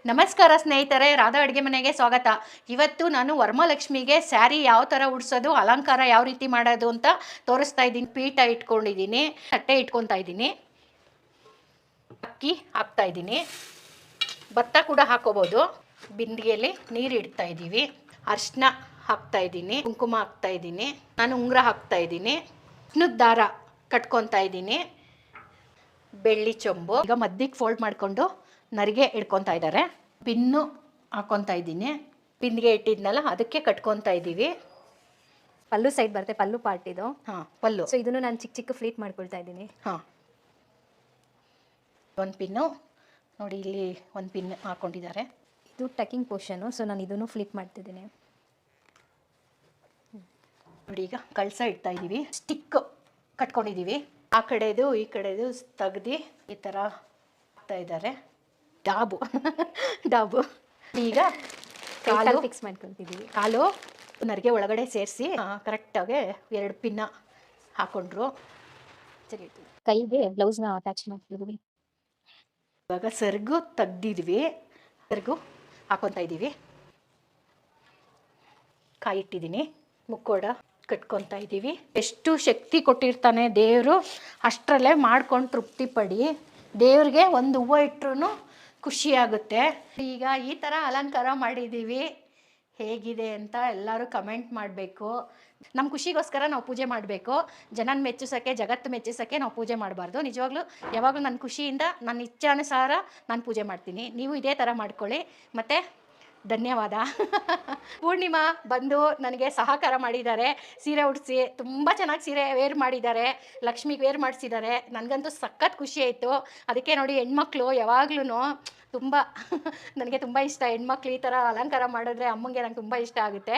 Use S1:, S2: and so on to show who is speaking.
S1: ನಮಸ್ಕಾರ ಸ್ನೇಹಿತರೆ, ರಾಧಾ ಅಡುಗೆ ಮನೆಗೆ ಸ್ವಾಗತ. ಇವತ್ತು ನಾನು ವರಮಹಾಲಕ್ಷ್ಮಿಗೆ ಸ್ಯಾರಿ ಯಾವ ಥರ ಉಡ್ಸೋದು, ಅಲಂಕಾರ ಯಾವ ರೀತಿ ಮಾಡೋದು ಅಂತ ತೋರಿಸ್ತಾ ಇದ್ದೀನಿ. ಪೀಠ ಇಟ್ಕೊಂಡಿದ್ದೀನಿ, ತಟ್ಟೆ ಇಟ್ಕೊತಾ ಇದ್ದೀನಿ, ಅಕ್ಕಿ ಹಾಕ್ತಾ ಇದ್ದೀನಿ, ಭತ್ತ ಕೂಡ ಹಾಕೋಬೋದು. ಬಿಂದಿಗೆಯಲ್ಲಿ ನೀರು ಇಡ್ತಾ ಇದ್ದೀವಿ, ಅರಿಶಿನ ಹಾಕ್ತಾ ಇದ್ದೀನಿ, ಕುಂಕುಮ ಹಾಕ್ತಾ ಇದ್ದೀನಿ, ನಾನು ಉಂಗುರ ಹಾಕ್ತಾ ಇದ್ದೀನಿ, ಕೃಷ್ಣದ ದಾರ ಕಟ್ಕೊತಾ ಇದ್ದೀನಿ, ಬೆಳ್ಳಿ ಚೊಂಬು. ಈಗ ಮದ್ದಿಗೆ ಫೋಲ್ಡ್ ಮಾಡಿಕೊಂಡು ನರಿಗೆ ಇಡ್ಕೊತಾ ಇದ್ದಾರೆ. ಪಿನ್ನು ಹಾಕೊತಾ ಇದ್ದೀನಿ, ಬಿಂದಿಗೆ ಇಟ್ಟಿದ್ನಲ್ಲ ಅದಕ್ಕೆ ಕಟ್ಕೊತಾ ಇದ್ದೀವಿ.
S2: ಪಲ್ಲು ಸೈಡ್ ಬರುತ್ತೆ, ಪಲ್ಲು ಪಾರ್ಟ್ ಇದು.
S1: ಹಾಂ, ಪಲ್ಲು.
S2: ಸೊ ಇದನ್ನು ನಾನು ಚಿಕ್ಕ ಚಿಕ್ಕ ಫ್ಲೀಟ್ ಮಾಡ್ಕೊಳ್ತಾ ಇದ್ದೀನಿ.
S1: ಹಾಂ, ಒಂದು ಪಿನ್ನು ನೋಡಿ, ಇಲ್ಲಿ ಒಂದು ಪಿನ್ ಹಾಕೊಂಡಿದ್ದಾರೆ.
S2: ಇದು ಟಕಿಂಗ್ ಪೋರ್ಷನು, ಸೊ ನಾನು ಇದನ್ನು ಫ್ಲಿಪ್ ಮಾಡ್ತಿದ್ದೀನಿ
S1: ನೋಡಿ. ಈಗ ಕಳಸ ಇಡ್ತಾ ಇದ್ದೀವಿ, ಸ್ಟಿಕ್ ಕಟ್ಕೊಂಡಿದ್ದೀವಿ. ಆ ಕಡೆದು ಈ ಕಡೆದು ತೆಗ್ದು ಈ ಥರ ಹಾಕ್ತಾ ಇದ್ದಾರೆ. ಡಾಬು ಡಾಬು. ಈಗ ಕಾಲು
S2: ಫಿಕ್ಸ್ ಮಾಡ್ಕೊಳ್ತಿದ್ದೀವಿ.
S1: ಕಾಲು ನರಿಗೆ ಒಳಗಡೆ ಸೇರಿಸಿ ಕರೆಕ್ಟಾಗಿ 2 ಪಿನ್ನ ಹಾಕೊಂಡ್ರು.
S2: ಸರಿ, ಕೈಗೆ ಬ್ಲೌಸ್ನ ಅಟ್ಯಾಚ್ ಮಾಡ್ತಿದ್ದೀವಿ.
S1: ಇವಾಗ ಸೆರಗು ತೆಗ್ದಿದ್ವಿ, ಸೆರಗು ಹಾಕೊತಾ ಇದ್ದೀವಿ. ಕಾಯಿ ಇಟ್ಟಿದ್ದೀನಿ, ಮುಕ್ಕೋಡ ಕಟ್ಕೊತಾ ಇದ್ದೀವಿ. ಎಷ್ಟು ಶಕ್ತಿ ಕೊಟ್ಟಿರ್ತಾನೆ ದೇವರು, ಅಷ್ಟರಲ್ಲೇ ಮಾಡ್ಕೊಂಡು ತೃಪ್ತಿ ಪಡಿ. ದೇವ್ರಿಗೆ ಒಂದು ಹೂವು ಇಟ್ಟರು ಖುಷಿ ಆಗುತ್ತೆ. ಈಗ ಈ ಥರ ಅಲಂಕಾರ ಮಾಡಿದ್ದೀವಿ, ಹೇಗಿದೆ ಅಂತ ಎಲ್ಲರೂ ಕಮೆಂಟ್ ಮಾಡಬೇಕು. ನಮ್ಮ ಖುಷಿಗೋಸ್ಕರ ನಾವು ಪೂಜೆ ಮಾಡಬೇಕು. ಜನನ ಮೆಚ್ಚಿಸೋಕ್ಕೆ, ಜಗತ್ತು ಮೆಚ್ಚಿಸೋಕ್ಕೆ ನಾವು ಪೂಜೆ ಮಾಡಬಾರ್ದು. ನಿಜವಾಗ್ಲೂ ಯಾವಾಗಲೂ ನನ್ನ ಖುಷಿಯಿಂದ, ನನ್ನ ಇಚ್ಛಾನುಸಾರ ನಾನು ಪೂಜೆ ಮಾಡ್ತೀನಿ. ನೀವು ಇದೇ ಥರ ಮಾಡ್ಕೊಳ್ಳಿ. ಮತ್ತು ಧನ್ಯವಾದ. ಪೂರ್ಣಿಮಾ ಬಂದು ನನಗೆ ಸಹಕಾರ ಮಾಡಿದ್ದಾರೆ. ಸೀರೆ ಉಡಿಸಿ ತುಂಬ ಚೆನ್ನಾಗಿ ಸೀರೆ ವೇರ್ ಮಾಡಿದ್ದಾರೆ, ಲಕ್ಷ್ಮಿಗೆ ವೇರ್ ಮಾಡಿಸಿದ್ದಾರೆ. ನನಗಂತೂ ಸಖತ್ ಖುಷಿ ಆಯಿತು. ಅದಕ್ಕೆ ನೋಡಿ, ಹೆಣ್ಮಕ್ಳು ಯಾವಾಗ್ಲೂ ತುಂಬ ನನಗೆ ತುಂಬ ಇಷ್ಟ. ಹೆಣ್ಮಕ್ಳು ಈ ಥರ ಅಲಂಕಾರ ಮಾಡಿದ್ರೆ ಅಮ್ಮಂಗೆ ನಂಗೆ ತುಂಬ ಇಷ್ಟ ಆಗುತ್ತೆ.